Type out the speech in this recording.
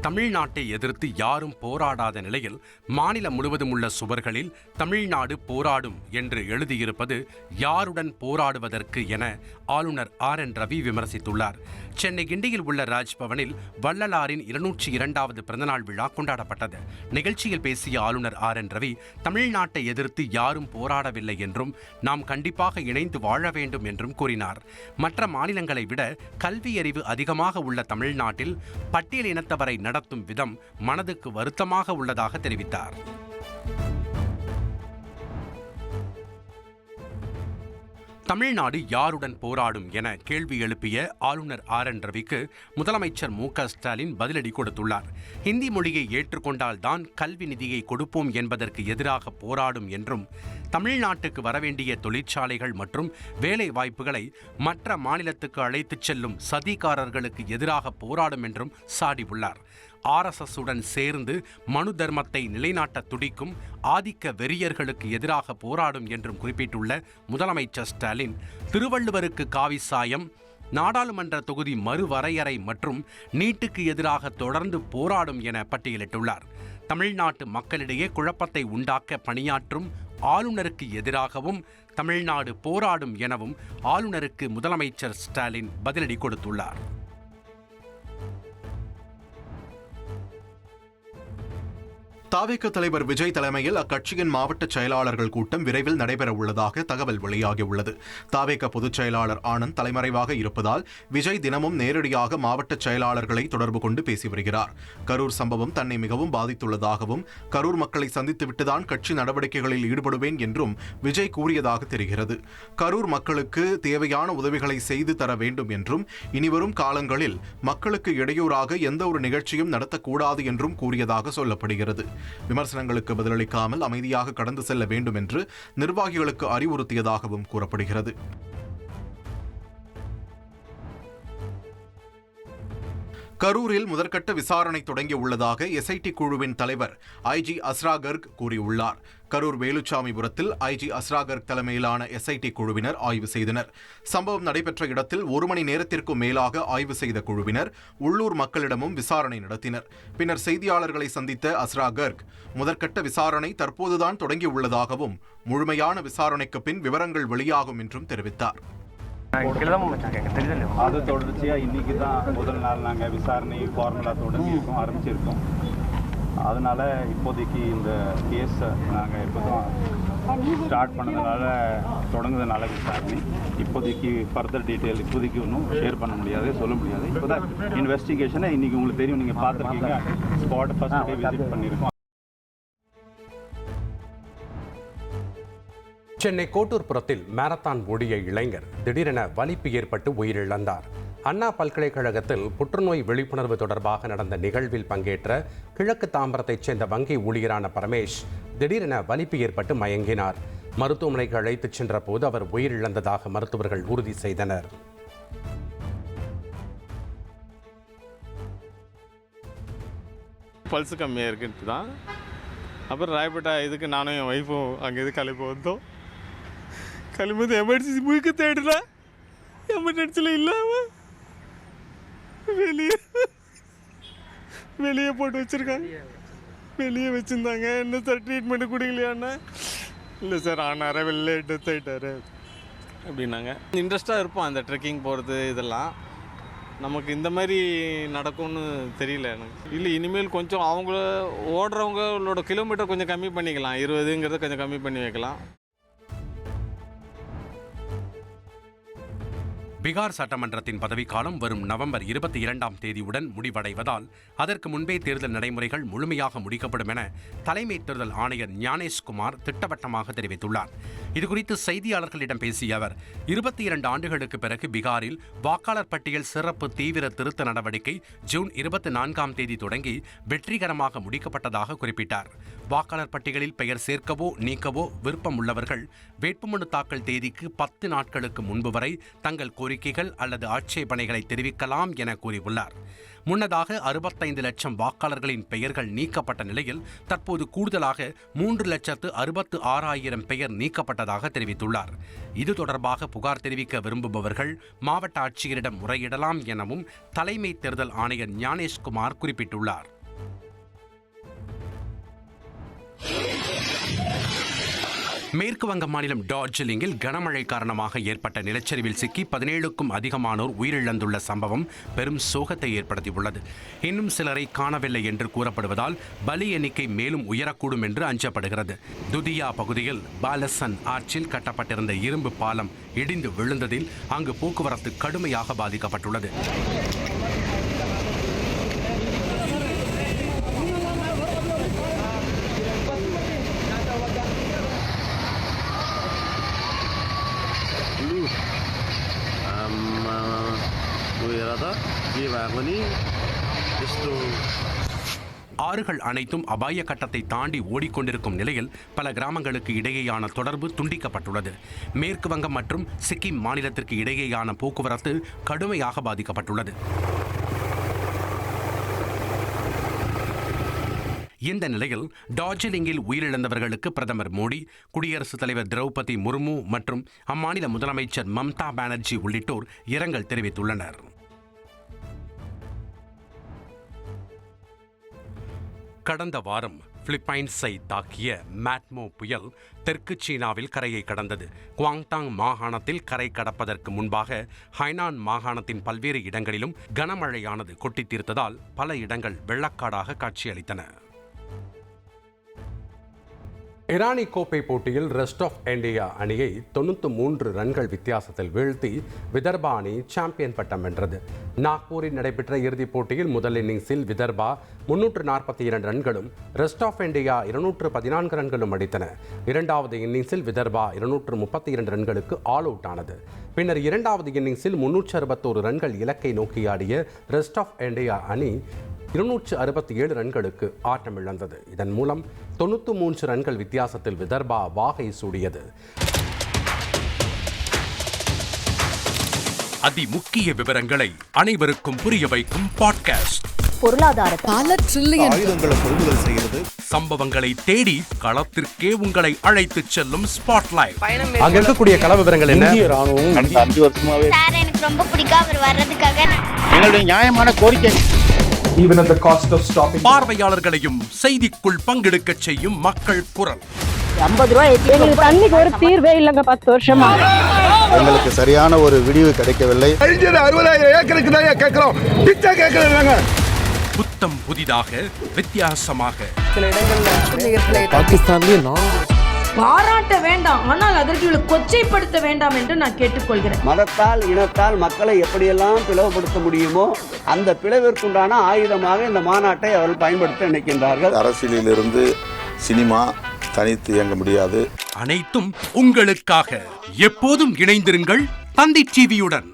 தமிழ்நாட்டை எதிர்த்து யாரும் போராடாத நிலையில் மாநிலம் முழுவதும் உள்ள சுவர்களில் தமிழ்நாடு போராடும் என்று எழுதியிருப்பது யாருடன் போராடுவதற்கு என ஆளுநர் RN ரவி விமர்சித்துள்ளார். சென்னை கிண்டியில் உள்ள ராஜ்பவனில் வள்ளலாரின் 202வது பிறந்தநாள் விழா கொண்டாடப்பட்டது. நிகழ்ச்சியில் பேசிய ஆளுநர் RN ரவி தமிழ்நாட்டை எதிர்த்து யாரும் போராடவில்லை என்றும் நாம் கண்டிப்பாக இணைந்து வாழ வேண்டும் என்றும் கூறினார். மற்ற மாநிலங்களை விட கல்வியறிவு அதிகமாக உள்ள தமிழ்நாட்டில் பட்டியல் இனத்தவரை நடத்தும் விதம் மனதுக்கு வருத்தமாக உள்ளதாக தெரிவித்தார். தமிழ்நாடு யாருடன் போராடும் என கேள்வி எழுப்பிய ஆளுநர் RN ரவிக்கு முதலமைச்சர் MK ஸ்டாலின் பதிலடி கொடுத்துள்ளார். ஹிந்தி மொழியை ஏற்றுக்கொண்டால்தான் கல்வி நிதியை கொடுப்போம் என்பதற்கு எதிராக போராடும் என்றும், தமிழ்நாட்டுக்கு வரவேண்டிய தொழிற்சாலைகள் மற்றும் வேலை வாய்ப்புகளை மற்ற மாநிலத்துக்கு அழைத்துச் செல்லும் சதிகாரர்களுக்கு எதிராக போராடும் என்றும் சாடியுள்ளார். RSS உடன் சேர்ந்து மனு தர்மத்தை நிலைநாட்ட துடிக்கும் ஆதிக்க வெறியர்களுக்கு எதிராக போராடும் என்றும் குறிப்பிட்டுள்ள முதலமைச்சர் ஸ்டாலின், திருவள்ளுவருக்கு காவி சாயம், நாடாளுமன்ற தொகுதி மறுவரையறை மற்றும் நீட்டுக்கு எதிராக தொடர்ந்து போராடும் என பட்டியலிட்டுள்ளார். தமிழ்நாட்டு மக்களிடையே குழப்பத்தை உண்டாக்க பணியாற்றும் ஆளுநருக்கு எதிராகவும் தமிழ்நாடு போராடும் எனவும் ஆளுநருக்கு முதலமைச்சர் ஸ்டாலின் பதிலடி கொடுத்துள்ளார். தாவேக தலைவர் விஜய் தலைமையில் அக்கட்சியின் மாவட்ட செயலாளர்கள் கூட்டம் விரைவில் நடைபெற உள்ளதாக தகவல் வெளியாகியுள்ளது. தாவேக பொதுச் செயலாளர் ஆனந்த் தலைமறைவாக இருப்பதால் விஜய் தினமும் நேரடியாக மாவட்ட செயலாளர்களை தொடர்பு கொண்டு பேசி வருகிறார். கரூர் சம்பவம் தன்னை மிகவும் பாதித்துள்ளதாகவும், கரூர் மக்களை சந்தித்துவிட்டுதான் கட்சி நடவடிக்கைகளில் ஈடுபடுவேன் என்றும் விஜய் கூறியதாக தெரிகிறது. கரூர் மக்களுக்கு தேவையான உதவிகளை செய்து தர வேண்டும் என்றும், இனிவரும் காலங்களில் மக்களுக்கு இடையூறாக எந்த ஒரு நிகழ்ச்சியும் நடத்தக்கூடாது என்றும் கூறியதாக சொல்லப்படுகிறது. விமர்சனங்களுக்கு பதிலளிக்காமல் அமைதியாக கடந்து செல்ல வேண்டும் என்று நிர்வாகிகளுக்கு அறிவுறுத்தியதாகவும் கூறப்படுகிறது. கரூரில் முதற்கட்ட விசாரணை தொடங்கியுள்ளதாக SIT குழுவின் தலைவர் IG அஸ்ரா கர்க் கூறியுள்ளார். கரூர் வேலுச்சாமிபுரத்தில் IG அஸ்ரா கர்க் தலைமையிலான SIT குழுவினர் ஆய்வு செய்தனர். சம்பவம் நடைபெற்ற இடத்தில் 1 மணி நேரத்திற்கும் மேலாக ஆய்வு செய்த குழுவினர் உள்ளூர் மக்களிடமும் விசாரணை நடத்தினர். பின்னர் செய்தியாளர்களை சந்தித்த அஸ்ரா கர்க், முதற்கட்ட விசாரணை தற்போதுதான் தொடங்கியுள்ளதாகவும், முழுமையான விசாரணைக்கு பின் விவரங்கள் வெளியாகும் என்றும் தெரிவித்தார். அது தொடர்ச்சியாக இன்றைக்கி தான் முதல் நாள் நாங்கள் விசாரணை ஃபார்முலா தொடங்கியிருக்கோம், ஆரம்பிச்சிருக்கோம். அதனால் இப்போதைக்கு இந்த கேஸை நாங்கள் எப்போதும் ஸ்டார்ட் பண்ணதுனால தொடங்குறதுனால விசாரணை இப்போதைக்கு ஃபர்தர் டீட்டெயில் இப்போதைக்கு ஒன்றும் ஷேர் பண்ண முடியாது, சொல்ல முடியாது. இப்போ தான் இன்வெஸ்டிகேஷனை இன்றைக்கி உங்களுக்கு தெரியும், நீங்கள் பார்த்துருக்கீங்க, ஸ்பாட் ஃபர்ஸ்ட் டே விசிட் பண்ணியிருக்கோம். சென்னை கோட்டூர்புரத்தில் மாரத்தான் ஓடிய இளைஞர் திடீரென வலிப்பு ஏற்பட்டு உயிரிழந்தார். அண்ணா பல்கலைக்கழகத்தில் புற்றுநோய் விழிப்புணர்வு தொடர்பாக நடந்த நிகழ்வில் பங்கேற்ற கிழக்கு தாம்பரத்தைச் சேர்ந்த வங்கி ஊழியரான பரமேஷ் திடீரென வலிப்பு ஏற்பட்டு மயங்கினார். மருத்துவமனைக்கு அழைத்துச் சென்ற போது அவர் உயிரிழந்ததாக மருத்துவர்கள் உறுதி செய்தனர். பல்ஸ் கம்மியாக இருக்குன்ட்டு தான் அப்புறம் ராயப்பேட்டா இதுக்கு நானும் என் ஒய்ஃபும் அங்கே இது கிளம்பி வந்தோம். கிளம்பி எமர்ஜென்சி முழுக்க தேடுறா, எமர்ஜென்சியில் இல்லாமல் வெளியே போட்டு வச்சுருக்காங்க. வெளியே வச்சுருந்தாங்க. என்ன சார் ட்ரீட்மெண்ட்டு கொடுக்கலையாண்ணா? இல்லை சார் ஆனார வெளில டெத் ஆகிட்டாரு அப்படின்னாங்க. இன்ட்ரெஸ்ட்டாக இருப்போம் அந்த ட்ரெக்கிங் போகிறது, இதெல்லாம் நமக்கு இந்த மாதிரி நடக்கும்னு தெரியல எனக்கு. இல்லை இனிமேல் கொஞ்சம் அவங்கள ஓடுறவங்களோட கிலோமீட்டர் கொஞ்சம் கம்மி பண்ணிக்கலாம், 20ங்கிறத கொஞ்சம் கம்மி பண்ணி வைக்கலாம். பீகார் சட்டமன்றத்தின் பதவிக்காலம் வரும் நவம்பர் 22ஆம் தேதியுடன் முடிவடைவதால் அதற்கு முன்பே தேர்தல் நடைமுறைகள் முழுமையாக முடிக்கப்படும் என தலைமை தேர்தல் ஆணையர் ஞானேஷ்குமார் திட்டவட்டமாக தெரிவித்துள்ளார். இதுகுறித்து செய்தியாளர்களிடம் பேசிய அவர், 22 ஆண்டுகளுக்கு பிறகு பீகாரில் வாக்காளர் பட்டியல் சிறப்பு தீவிர திருத்த நடவடிக்கை ஜூன் 24ஆம் தேதி தொடங்கி வெற்றிகரமாக முடிக்கப்பட்டதாக குறிப்பிட்டார். வாக்காளர் பட்டியலில் பெயர் சேர்க்கவோ நீக்கவோ விருப்பம் உள்ளவர்கள் வேட்புமனு தாக்கல் தேதிக்கு 10 நாட்களுக்கு முன்பு வரை தங்கள் கோரிக்கை கோரிக்கைகள் அல்லது ஆட்சேபனைகளை தெரிவிக்கலாம் என கூறியுள்ளார். முன்னதாக 65 லட்சம் வாக்காளர்களின் பெயர்கள் நீக்கப்பட்ட நிலையில் தற்போது கூடுதலாக 3,66,000 பெயர் நீக்கப்பட்டதாக தெரிவித்துள்ளார். இது தொடர்பாக புகார் தெரிவிக்க விரும்புபவர்கள் மாவட்ட ஆட்சியரிடம் முறையிடலாம் எனவும் தலைமை தேர்தல் ஆணையர் ஞானேஷ்குமார் குறிப்பிட்டுள்ளார். மேற்கு வங்க மாநிலம் டார்ஜிலிங்கில் கனமழை காரணமாக ஏற்பட்ட நிலச்சரிவில் சிக்கி 17க்கும் அதிகமானோர் உயிரிழந்துள்ள சம்பவம் பெரும் சோகத்தை ஏற்படுத்தியுள்ளது. இன்னும் சிலரை காணவில்லை என்று கூறப்படுவதால் பலி எண்ணிக்கை மேலும் உயரக்கூடும் என்று அஞ்சப்படுகிறது. துதியா பகுதியில் பாலசன் ஆற்றில் கட்டப்பட்டிருந்த இரும்பு பாலம் இடிந்து விழுந்ததில் அங்கு போக்குவரத்து கடுமையாக பாதிக்கப்பட்டுள்ளது. ஆறுகள் அனைத்தும் அபாய கட்டத்தை தாண்டி ஓடிக்கொண்டிருக்கும் நிலையில் பல கிராமங்களுக்கு இடையேயான தொடர்பு துண்டிக்கப்பட்டுள்ளது. மேற்கு வங்கம் மற்றும் சிக்கிம் மாநிலத்திற்கு இடையேயான போக்குவரத்து கடுமையாக பாதிக்கப்பட்டுள்ளது. இந்த நிலையில் டார்ஜிலிங்கில் உயிரிழந்தவர்களுக்கு பிரதமர் மோடி, குடியரசுத் தலைவர் திரௌபதி முர்மு மற்றும் அம்மாநில முதலமைச்சர் மம்தா பானர்ஜி உள்ளிட்டோர் இரங்கல் தெரிவித்துள்ளனர். கடந்த வாரம் பிலிப்பைன்ஸை தாக்கிய மேட்மோ புயல் தெற்கு சீனாவில் கரையை கடந்தது. குவாங்டாங் மாகாணத்தில் கரை கடப்பதற்கு முன்பாக ஹைனான் மாகாணத்தின் பல்வேறு இடங்களிலும் கனமழையானது கொட்டித் தீர்த்ததால் பல இடங்கள் வெள்ளக்காடாக காட்சியளித்தன. இரானி கோப்பை போட்டியில் ரெஸ்ட் ஆஃப் இந்தியா அணியை 93 ரன்கள் வித்தியாசத்தில் வீழ்த்தி விதர்பா அணி சாம்பியன் பட்டம் வென்றது. நாக்பூரில் நடைபெற்ற இறுதிப் போட்டியில் முதல் இன்னிங்ஸில் விதர்பா 342 ரன்களும் ரெஸ்ட் ஆஃப் இந்தியா 214 ரன்களும் அடித்தன. இரண்டாவது இன்னிங்ஸில் விதர்பா 232 ரன்களுக்கு ஆல் அவுட் ஆனது. பின்னர் இரண்டாவது இன்னிங்ஸில் 361 ரன்கள் இலக்கை நோக்கி ஆடிய ரெஸ்ட் ஆஃப் இந்தியா அணி 267 ரன்களுக்கு ஆட்டமிழந்தது. இதன் மூலம் 93 ரன்கள் வித்தியாசத்தில் விதர்பா வாகை சூடியது. அதிமுக்கிய விவரங்களை அனைவருக்கும் புரிய வைக்கும் பாட்காஸ்ட். பொருளாதார சம்பவங்களை தேடி களத்திற்கே உங்களை அழைத்து செல்லும் ஸ்பாட்லைட். அங்க இருக்கக்கூடிய கள விவரங்கள் என்ன? கடந்த 5 வருஷமாவே சார் எனக்கு ரொம்ப பிடிக்கும் அவர் வர்றதுக்காக. எங்களுடைய நியாயமான கோரிக்கை Even at the cost of stopping. பார்வையாளர்களையும் செய்திக்குள் பங்கெடுக்க செய்யும் மக்கள் குரல். 50 ரூபாய் எங்களுக்கு தண்ணிக்கு ஒரு தீர்வே இல்லைங்க 10 வருஷமா. எங்களுக்கு சரியான ஒரு விடிவு கிடைக்கவில்லை. 60,000 ஏக்கருக்கு தான் கேட்கிறோம், பிச்சை கேட்கறாங்க. புத்தம் புதிதாக வித்தியாசமாக சில இடங்கள்ல பாகிஸ்தான்லயே பாராட்ட வேண்டாம், ஆனால் அதற்கு இவளை கொச்சைப்படுத்த வேண்டாம் என்று நான் கேட்டுக்கொள்கிறேன். மதத்தால் இனத்தால் மக்களை எப்படியெல்லாம் பிளவுபடுத்த முடியுமோ அந்த பிளவிற்குண்டான ஆயுதமாக இந்த மாநாட்டை அவர்கள் பயன்படுத்த நினைக்கின்றார்கள். அரசியலிலிருந்து சினிமா தனித்து இயங்க முடியாது. அனைத்தும் உங்களுக்காக. எப்போதும் இணைந்திருங்கள் தந்தி டிவியுடன்.